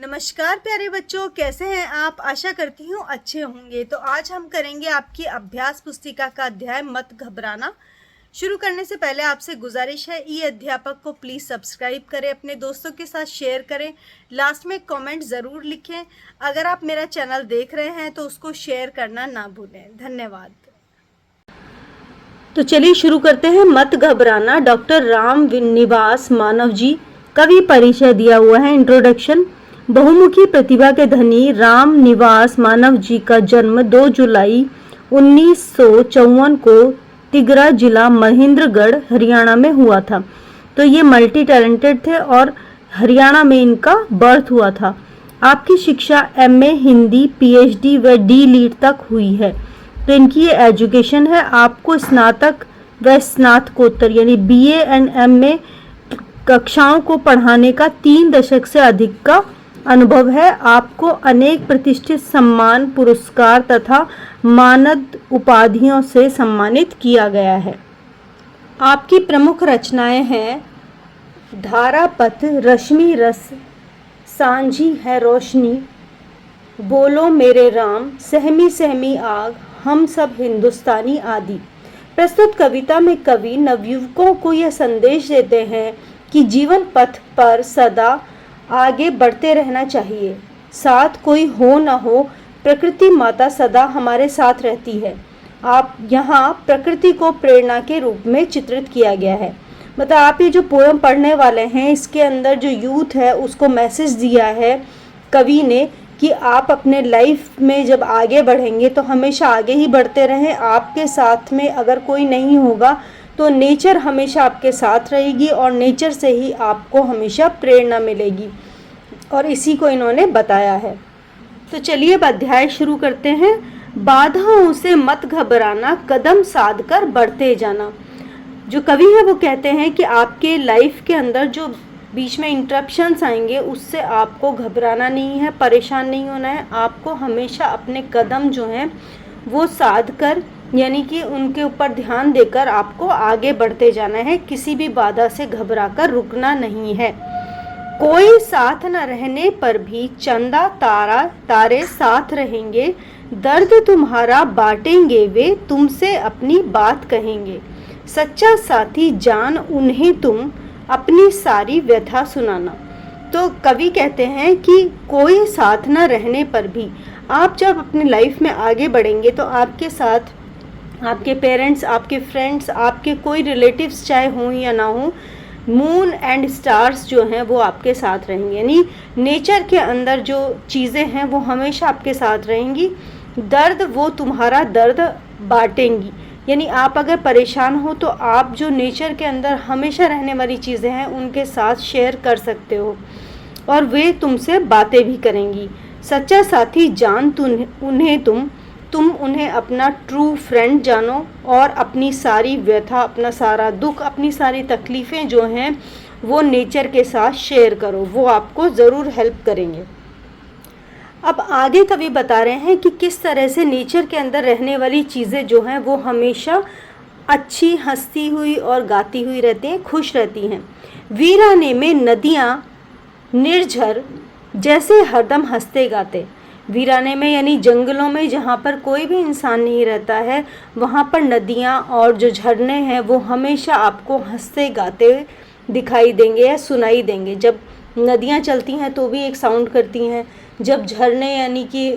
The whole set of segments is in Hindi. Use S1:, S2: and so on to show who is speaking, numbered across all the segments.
S1: नमस्कार प्यारे बच्चों, कैसे हैं आप। आशा करती हूँ अच्छे होंगे। तो आज हम करेंगे आपकी अभ्यास पुस्तिका का अध्याय मत घबराना। शुरू करने से पहले आपसे गुजारिश है, ई अध्यापक को प्लीज़ सब्सक्राइब करें, अपने दोस्तों के साथ शेयर करें, लास्ट में कमेंट ज़रूर लिखें। अगर आप मेरा चैनल देख रहे हैं तो उसको शेयर करना ना भूलें। धन्यवाद। तो चलिए शुरू करते हैं। मत घबराना। डॉक्टर राम निवास मानव जी। कवि परिचय दिया हुआ है, इंट्रोडक्शन। बहुमुखी प्रतिभा के धनी राम निवास मानव जी का जन्म 2 जुलाई 1954 को तिगरा जिला महेंद्रगढ़ हरियाणा में हुआ था। तो ये मल्टी टैलेंटेड थे और हरियाणा में इनका बर्थ हुआ था। आपकी शिक्षा एमए हिंदी, पीएचडी व डी लीट तक हुई है। तो इनकी ये एजुकेशन है। आपको स्नातक व स्नातकोत्तर यानी बीए एंड एमए कक्षाओं को पढ़ाने का 3 दशक से अधिक का अनुभव है। आपको अनेक प्रतिष्ठित सम्मान, पुरस्कार तथा मानद उपाधियों से सम्मानित किया गया है। आपकी प्रमुख रचनाएं हैं धारापथ, रश्मि रस, सांझी है रोशनी, बोलो मेरे राम, सहमी सहमी आग, हम सब हिंदुस्तानी आदि। प्रस्तुत कविता में कवि नवयुवकों को यह संदेश देते हैं कि जीवन पथ पर सदा आगे बढ़ते रहना चाहिए। साथ कोई हो न हो, प्रकृति माता सदा हमारे साथ रहती है। आप यहाँ प्रकृति को प्रेरणा के रूप में चित्रित किया गया है। मतलब आप ये जो पोयम पढ़ने वाले हैं, इसके अंदर जो यूथ है उसको मैसेज दिया है कवि ने कि आप अपने लाइफ में जब आगे बढ़ेंगे तो हमेशा आगे ही बढ़ते रहें। आपके साथ में अगर कोई नहीं होगा तो नेचर हमेशा आपके साथ रहेगी और नेचर से ही आपको हमेशा प्रेरणा मिलेगी, और इसी को इन्होंने बताया है। तो चलिए अब अध्याय शुरू करते हैं। बाधाओं से मत घबराना, कदम साध कर बढ़ते जाना। जो कवि है वो कहते हैं कि आपके लाइफ के अंदर जो बीच में इंटरप्शंस आएंगे उससे आपको घबराना नहीं है, परेशान नहीं होना है। आपको हमेशा अपने कदम जो हैं वो साध कर यानी कि उनके ऊपर ध्यान देकर आपको आगे बढ़ते जाना है। किसी भी बाधा से घबराकर रुकना नहीं है। कोई साथ न रहने पर भी चंदा तारे साथ रहेंगे, दर्द तुम्हारा बांटेंगे वे, तुमसे अपनी बात कहेंगे। सच्चा साथी जान उन्हें तुम, अपनी सारी व्यथा सुनाना। तो कवि कहते हैं कि कोई साथ न रहने पर भी आप जब अपनी लाइफ में आगे बढ़ेंगे तो आपके साथ आपके पेरेंट्स, आपके फ्रेंड्स, आपके कोई रिलेटिव्स चाहे हों या ना हों, मून एंड स्टार्स जो हैं वो आपके साथ रहेंगे। यानी नेचर के अंदर जो चीज़ें हैं वो हमेशा आपके साथ रहेंगी। दर्द वो तुम्हारा दर्द बांटेंगी, यानी आप अगर परेशान हो तो आप जो नेचर के अंदर हमेशा रहने वाली चीज़ें हैं उनके साथ शेयर कर सकते हो और वे तुमसे बातें भी करेंगी। सच्चा साथी जान उन्हें तुम उन्हें अपना ट्रू फ्रेंड जानो और अपनी सारी व्यथा, अपना सारा दुख, अपनी सारी तकलीफ़ें जो हैं वो नेचर के साथ शेयर करो, वो आपको ज़रूर हेल्प करेंगे। अब आगे कवि बता रहे हैं कि किस तरह से नेचर के अंदर रहने वाली चीज़ें जो हैं वो हमेशा अच्छी, हंसती हुई और गाती हुई रहती हैं, खुश रहती हैं। वीराने में नदियाँ निर्झर जैसे हरदम हंसते गाते। वीराने में यानी जंगलों में जहाँ पर कोई भी इंसान नहीं रहता है, वहाँ पर नदियाँ और जो झरने हैं वो हमेशा आपको हंसते गाते दिखाई देंगे या सुनाई देंगे। जब नदियाँ चलती हैं तो भी एक साउंड करती हैं। जब झरने यानी कि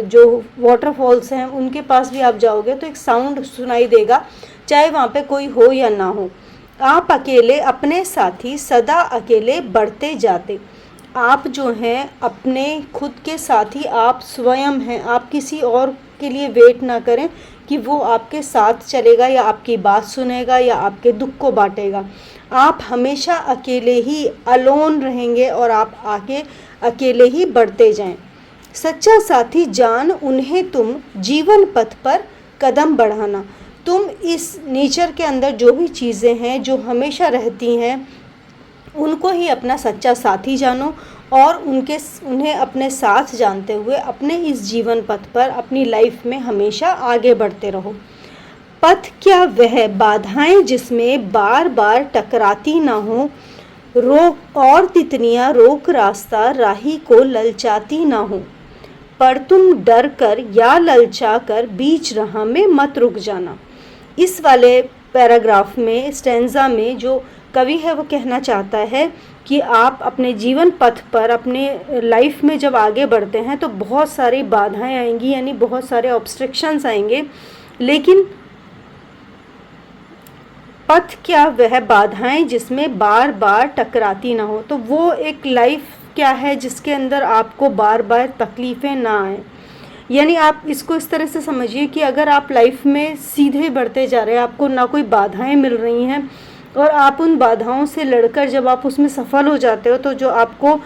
S1: जो वाटरफॉल्स हैं उनके पास भी आप जाओगे तो एक साउंड सुनाई देगा, चाहे वहाँ पे कोई हो या ना हो। आप अकेले अपने साथी सदा अकेले बढ़ते जाते। आप जो हैं अपने खुद के साथी आप स्वयं हैं। आप किसी और के लिए वेट ना करें कि वो आपके साथ चलेगा या आपकी बात सुनेगा या आपके दुख को बांटेगा। आप हमेशा अकेले ही अलोन रहेंगे और आप आगे अकेले ही बढ़ते जाएं। सच्चा साथी जान उन्हें तुम, जीवन पथ पर कदम बढ़ाना। तुम इस नेचर के अंदर जो भी चीज़ें हैं जो हमेशा रहती हैं उनको ही अपना सच्चा साथी जानो और उन्हें अपने साथ जानते हुए अपने इस जीवन पथ पर अपनी लाइफ में हमेशा आगे बढ़ते रहो। पथ क्या वह बाधाएं जिसमें बार बार टकराती ना हो, रोक और तितलियां रोक रास्ता राही को ललचाती ना हो, पर तुम डर कर या ललचा कर बीच राह में मत रुक जाना। इस वाले पैराग्राफ में, स्टैंजा में जो कवि है वो कहना चाहता है कि आप अपने जीवन पथ पर, अपने लाइफ में जब आगे बढ़ते हैं तो बहुत सारी बाधाएं आएंगी, यानी बहुत सारे ऑब्स्ट्रक्शंस आएंगे, लेकिन पथ क्या वह बाधाएं जिसमें बार बार टकराती ना हो। तो वो एक लाइफ क्या है जिसके अंदर आपको बार बार तकलीफ़ें ना आए। यानी आप इसको इस तरह से समझिए कि अगर आप लाइफ में सीधे बढ़ते जा रहे हैं, आपको ना कोई बाधाएं मिल रही हैं, और आप उन बाधाओं से लड़कर जब आप उसमें सफल हो जाते हो तो जो आपको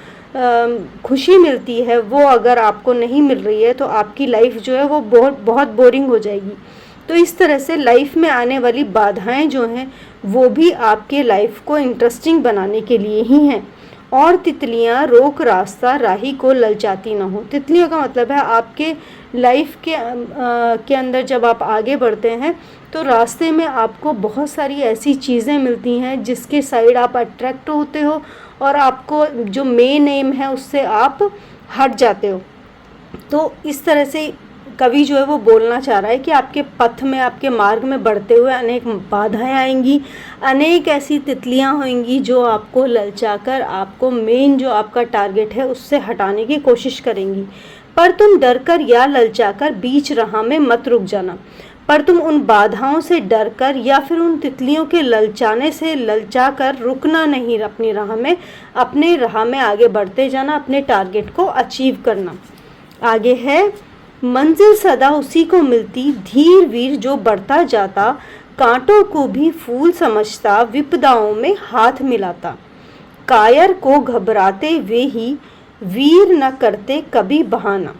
S1: खुशी मिलती है वो अगर आपको नहीं मिल रही है तो आपकी लाइफ जो है वो बहुत बोरिंग हो जाएगी। तो इस तरह से लाइफ में आने वाली बाधाएं जो हैं वो भी आपके लाइफ को इंटरेस्टिंग बनाने के लिए ही हैं। और तितलियां रोक रास्ता राही को ललचाती ना हो। तितलियों का मतलब है आपके लाइफ के अंदर जब आप आगे बढ़ते हैं तो रास्ते में आपको बहुत सारी ऐसी चीज़ें मिलती हैं जिसके साइड आप अट्रैक्ट होते हो और आपको जो मेन एम है उससे आप हट जाते हो। तो इस तरह से कवि जो है वो बोलना चाह रहा है कि आपके पथ में, आपके मार्ग में बढ़ते हुए अनेक बाधाएं आएंगी, अनेक ऐसी तितलियां होंगी जो आपको ललचाकर आपको मेन जो आपका टारगेट है उससे हटाने की कोशिश करेंगी। पर तुम डरकर या ललचाकर बीच राह में मत रुक जाना। पर तुम उन बाधाओं से डरकर या फिर उन तितलियों के ललचाने से ललचाकर रुकना नहीं अपनी राह में, अपने राह में आगे बढ़ते जाना, अपने टारगेट को अचीव करना। आगे है, मंजिल सदा उसी को मिलती, धीर वीर जो बढ़ता जाता, कांटों को भी फूल समझता, विपदाओं में हाथ मिलाता। कायर को घबराते वे ही, वीर न करते कभी बहाना।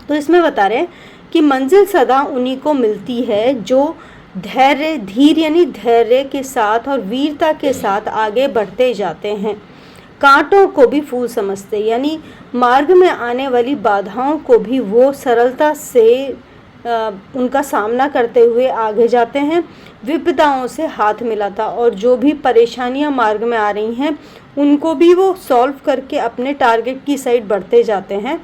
S1: तो इसमें बता रहे हैं कि मंजिल सदा उन्हीं को मिलती है जो धैर्य, धीर यानी धैर्य के साथ और वीरता के साथ आगे बढ़ते जाते हैं। कांटों को भी फूल समझते, यानी मार्ग में आने वाली बाधाओं को भी वो सरलता से उनका सामना करते हुए आगे जाते हैं। विपदाओं से हाथ मिलाता, और जो भी परेशानियां मार्ग में आ रही हैं उनको भी वो सॉल्व करके अपने टारगेट की साइड बढ़ते जाते हैं।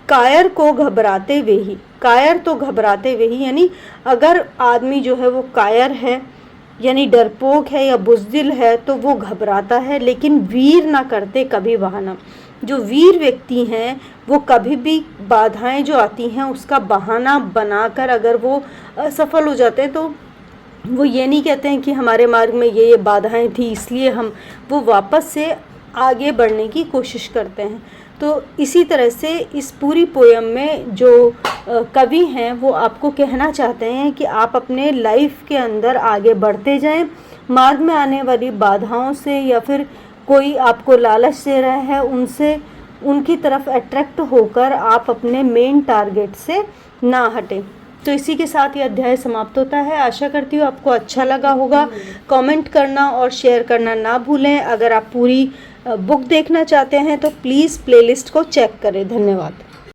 S1: कायर को घबराते वे ही, कायर तो घबराते वे ही, यानी अगर आदमी जो है वो कायर है यानी डरपोक है या बुज़दिल है तो वो घबराता है, लेकिन वीर ना करते कभी बहाना। जो वीर व्यक्ति हैं वो कभी भी बाधाएं जो आती हैं उसका बहाना बनाकर अगर वो असफल हो जाते हैं तो वो ये नहीं कहते हैं कि हमारे मार्ग में ये बाधाएं थी इसलिए वो वापस से आगे बढ़ने की कोशिश करते हैं। तो इसी तरह से इस पूरी पोयम में जो कवि हैं वो आपको कहना चाहते हैं कि आप अपने लाइफ के अंदर आगे बढ़ते जाएं, मार्ग में आने वाली बाधाओं से या फिर कोई आपको लालच दे रहा है उनसे, उनकी तरफ अट्रैक्ट होकर आप अपने मेन टारगेट से ना हटें। तो इसी के साथ ये अध्याय समाप्त होता है। आशा करती हूँ आपको अच्छा लगा होगा। कमेंट करना और शेयर करना ना भूलें। अगर आप पूरी बुक देखना चाहते हैं तो प्लीज़ प्लेलिस्ट को चेक करें। धन्यवाद।